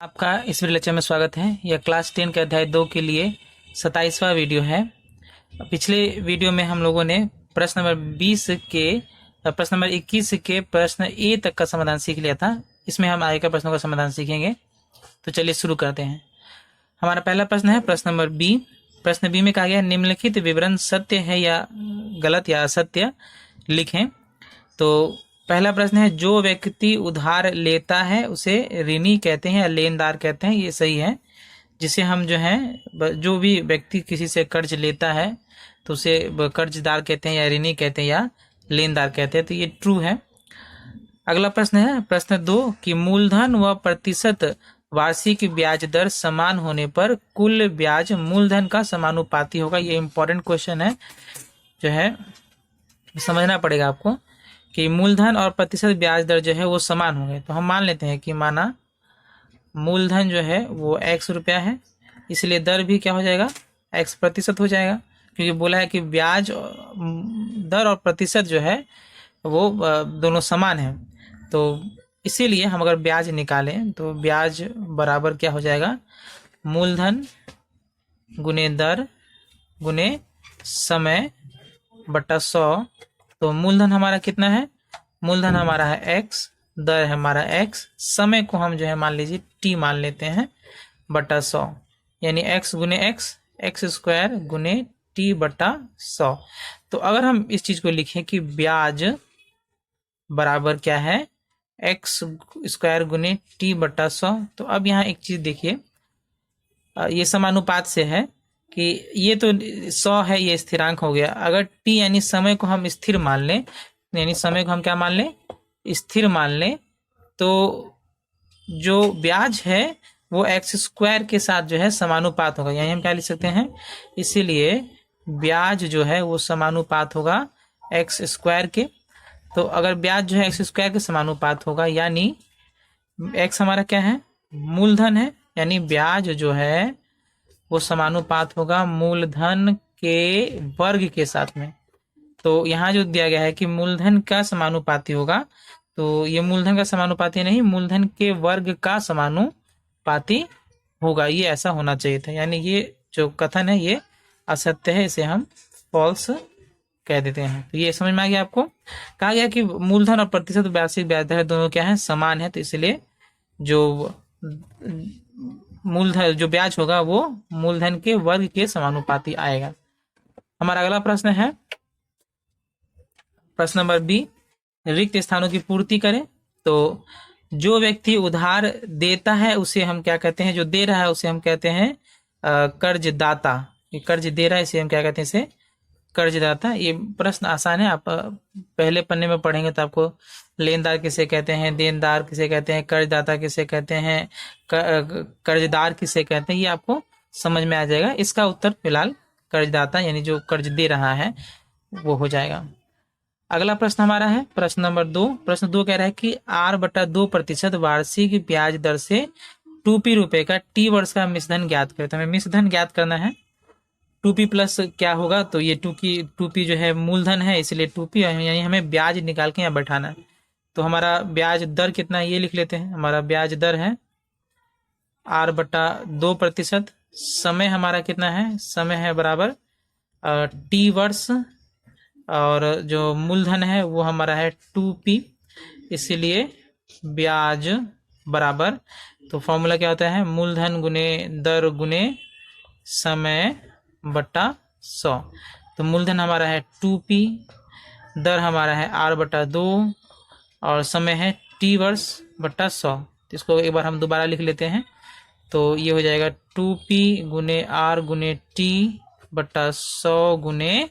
आपका इस video lecture में स्वागत है। यह क्लास 10 के अध्याय 2 के लिए 27वां वीडियो है। पिछले वीडियो में हम लोगों ने प्रश्न नंबर 21 के प्रश्न ए तक का समाधान सीख लिया था। इसमें हम आगे का प्रश्नों का समाधान सीखेंगे। तो चलिए शुरू करते हैं। हमारा पहला प्रश्न है प्रश्न नंबर बी। प्रश्न बी में कहा गया निम्नलिखित विवरण सत्य है या गलत या असत्य लिखें। तो पहला प्रश्न है जो व्यक्ति उधार लेता है उसे ऋणी कहते हैं या लेनदार कहते हैं। ये सही है। जिसे हम जो भी व्यक्ति किसी से कर्ज लेता है तो उसे कर्जदार कहते हैं या ऋणी कहते हैं या लेनदार कहते हैं। तो ये ट्रू है। अगला प्रश्न है प्रश्न 2 कि मूलधन व प्रतिशत वार्षिक ब्याज दर समान होने पर कुल ब्याज मूलधन का समानुपाती होगा। ये इंपॉर्टेंट क्वेश्चन है, समझना पड़ेगा आपको कि मूलधन और प्रतिशत ब्याज दर वो समान होंगे। तो हम मान लेते हैं कि माना मूलधन वो x रुपया है, इसलिए दर भी क्या हो जाएगा, x प्रतिशत हो जाएगा, क्योंकि बोला है कि ब्याज दर और प्रतिशत वो दोनों समान है। तो इसीलिए हम अगर ब्याज निकालें तो ब्याज बराबर क्या हो जाएगा, मूलधन गुने दर गुने समय बटा 100। तो मूलधन हमारा कितना है, मूलधन हमारा है x, दर है हमारा x, समय को हम मान लीजिए t मान लेते हैं बटा 100, यानी x गुने x स्क्वायर गुने t बटा 100। तो अगर हम इस चीज को लिखें कि ब्याज बराबर क्या है, x स्क्वायर गुने t बटा 100। तो अब यहाँ एक चीज देखिए, ये समानुपात से है कि ये तो 100 है, ये स्थिरांक हो गया। अगर t यानी समय को हम स्थिर मान लें, यानी समय को हम क्या मान लें, स्थिर मान लें, तो जो ब्याज है वो x स्क्वायर के साथ समानुपात होगा। यानी हम क्या लिख सकते हैं, इसीलिए ब्याज वो समानुपात होगा x स्क्वायर के। तो अगर ब्याज x स्क्वायर के समानुपात होगा, यानी x हमारा क्या है, मूलधन है, यानी ब्याज वो समानुपात होगा मूलधन के वर्ग के साथ में। तो यहाँ जो दिया गया है कि मूलधन का समानुपाती होगा, तो ये मूलधन का समानुपाती नहीं, मूलधन के वर्ग का समानुपाती होगा। ये ऐसा होना चाहिए था, यानी ये जो कथन है ये असत्य है, इसे हम फॉल्स कह देते हैं। तो ये समझ में आ गया आपको। कहा गया कि मूलधन और प्रतिशत वार्षिक ब्याज दर दोनों क्या है, समान है। तो इसलिए जो मूलधन जो ब्याज होगा वो मूलधन के वर्ग के समानुपाती आएगा। हमारा अगला प्रश्न है प्रश्न नंबर बी, रिक्त स्थानों की पूर्ति करें। तो जो व्यक्ति उधार देता है उसे हम क्या कहते हैं, जो दे रहा है उसे हम कहते हैं कर्जदाता। कर्ज दे रहा है इसे हम क्या कहते हैं, इसे कर्जदाता। ये प्रश्न आसान है, आप पहले पन्ने में पढ़ेंगे तो आपको लेनदार किसे कहते हैं, देनदार किसे कहते हैं, कर्जदाता किसे कहते हैं, कर्जदार किसे कहते हैं, ये आपको समझ में आ जाएगा। इसका उत्तर फिलहाल कर्जदाता यानी जो कर्ज दे रहा है वो हो जाएगा। अगला प्रश्न हमारा है प्रश्न नंबर 2। प्रश्न 2 कह रहा है कि r/2% वार्षिक ब्याज दर से 2p रुपए का t वर्ष का मिश्रधन ज्ञात करें। तो हमें मिश्रधन ज्ञात करना है। 2p प्लस क्या होगा, तो ये 2p मूलधन है, इसलिए 2p यानी हमें ब्याज निकाल के यहाँ बैठाना है। तो हमारा ब्याज दर कितना है ये लिख लेते हैं। हमारा ब्याज दर है r/2%। समय हमारा कितना है, समय है बराबर t वर्ष, और जो मूलधन है वो हमारा है 2p, इसीलिए ब्याज बराबर, तो फॉर्मूला क्या होता है, मूलधन गुने दर गुने समय बटा 100। तो मूलधन हमारा है 2p, दर हमारा है r/2 और समय है t वर्ष बटा 100। तो इसको एक बार हम दोबारा लिख लेते हैं। तो ये हो जाएगा 2p गुने r गुने t बटा 100 गुने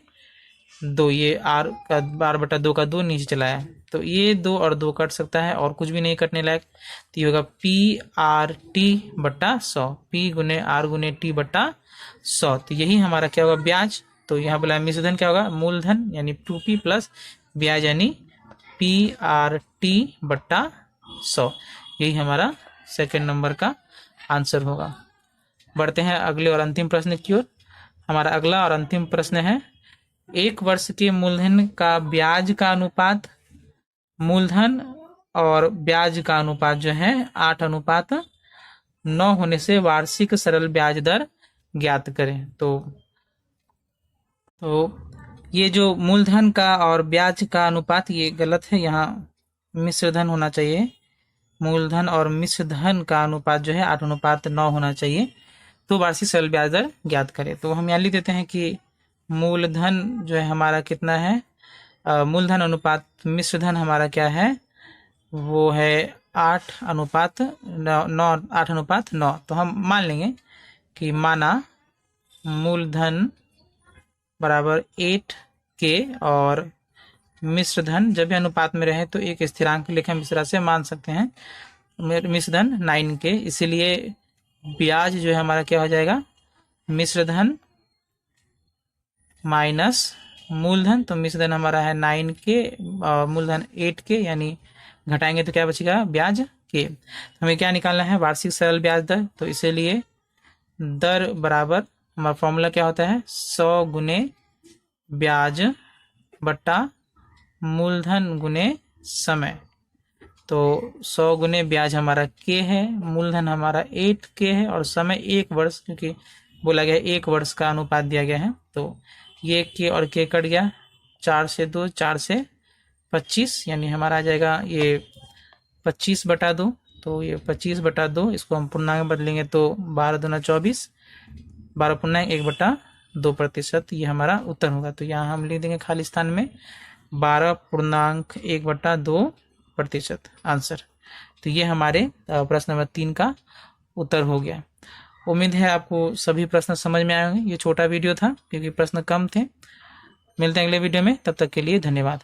2। ये r/2 का 2 नीचे चला है, तो ये 2 और 2 कट सकता है और कुछ भी नहीं कटने लायक। तो ये होगा p/r/t बटा 100, p गुने r गुने t बटा 100। तो यही हमारा क्या होगा, ब्याज। तो यहाँ बोला मिश्रधन क्या होगा, मूलधन यानी 2p प्लस ब्याज यानी p/r/t बटा 100। यही हमारा सेकंड नंबर का आंसर होगा। बढ़ते हैं अगले और अंतिम प्रश्न की ओर। हमारा अगला और अंतिम प्रश्न है, एक वर्ष के मूलधन का ब्याज का अनुपात, मूलधन और ब्याज का अनुपात 8:1 9 होने से वार्षिक सरल ब्याज दर ज्ञात करें। तो ये जो मूलधन का और ब्याज का अनुपात ये गलत है, यहाँ मिश्र धन होना चाहिए। मूलधन और मिश्र धन का अनुपात जो है 8:9 होना चाहिए। तो वार्षिक सरल ब्याज दर ज्ञात करें। तो हम यहाँ लिख देते हैं कि मूलधन जो है हमारा कितना है, मूलधन अनुपात मिश्र धन हमारा क्या है, वो है 8:9। तो हम मान लेंगे कि माना मूलधन बराबर 8K और मिश्र धन जब भी अनुपात में रहे तो एक स्थिरांक लेके हम इस तरह से मान सकते हैं, मिश्र धन 9K। इसीलिए ब्याज जो है हमारा क्या हो जाएगा, मिश्र धन माइनस मूलधन। तो मिश्र धन हमारा है 9K और मूलधन 8K, यानी घटाएंगे तो क्या बचेगा, ब्याज K। हमें क्या निकालना है, वार्षिक सरल ब्याज दर। तो इसीलिए दर बराबर हमारा फॉर्मूला क्या होता है, 100 गुने ब्याज बट्टा मूलधन गुने समय। तो 100 गुने ब्याज हमारा K है, मूलधन हमारा 8K है और समय 1 वर्ष, क्योंकि बोला गया 1 वर्ष का अनुपात दिया गया है। तो ये K और K कट गया, 4 से 2, 4 से 25, यानी हमारा आ जाएगा ये 25/2। तो ये 25/2, इसको हम पूर्णांक में बदलेंगे तो 12 दूना 24, 12.1/2%, ये हमारा उत्तर होगा। तो यहाँ हम लिख देंगे खाली स्थान में 12.1/2% आंसर। तो ये हमारे प्रश्न नंबर 3 का उत्तर हो गया। उम्मीद है आपको सभी प्रश्न समझ में आए होंगे। ये छोटा वीडियो था क्योंकि प्रश्न कम थे। मिलते हैं अगले वीडियो में, तब तक के लिए धन्यवाद।